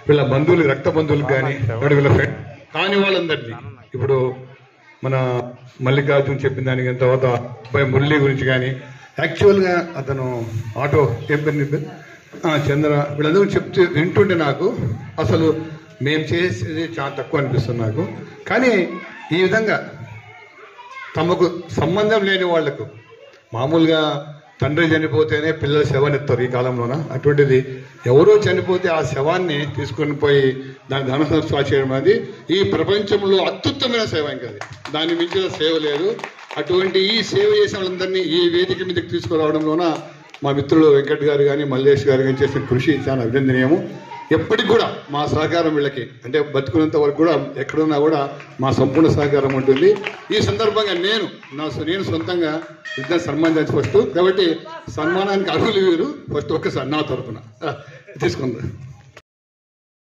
వీళ్ళ బంధువులు, రక్త బంధువులకు కానీ వీళ్ళ ఫ్రెండ్ కాని వాళ్ళందరినీ, ఇప్పుడు మన మల్లికార్జున్ చెప్పిన దానికి తర్వాత మురళి గురించి కానీ, యాక్చువల్గా అతను ఆటో ఏం పేరు చంద్ర, వీళ్ళందరూ చెప్తే వింటుంటే నాకు అసలు మేము చేసేది చాలా తక్కువ అనిపిస్తుంది నాకు. కానీ ఈ విధంగా తమకు సంబంధం లేని వాళ్లకు, మామూలుగా తండ్రి చనిపోతేనే పిల్లల శవాన్ని ఈ కాలంలోన, అటువంటిది ఎవరో చనిపోతే ఆ శవాన్ని తీసుకొని పోయి దాని ధన సంస్కారం చేయడం అనేది ఈ ప్రపంచంలో అత్యుత్తమైన సేవ. ఇంకా దాన్ని మించిన సేవ లేదు. అటువంటి ఈ సేవ చేసే వాళ్ళందరినీ ఈ వేదిక మీదకి తీసుకురావడంలోన మా మిత్రులు వెంకట్ గారు కానీ మల్లేష్ గారు కానీ చేసిన కృషి చాలా అభినందనీయము. ఎప్పటికి కూడా మా సహకారం వీళ్ళకి, అంటే బతుకున్నంత వరకు కూడా ఎక్కడున్నా కూడా మా సంపూర్ణ సహకారం ఉంటుంది. ఈ సందర్భంగా నేను సొంతంగా ఇద్దరు సన్మానించాను ఫస్ట్, కాబట్టి సన్మానానికి అర్హులు వీరు. ఫస్ట్ ఒక్కసారి నా తరఫున తీసుకుందాం.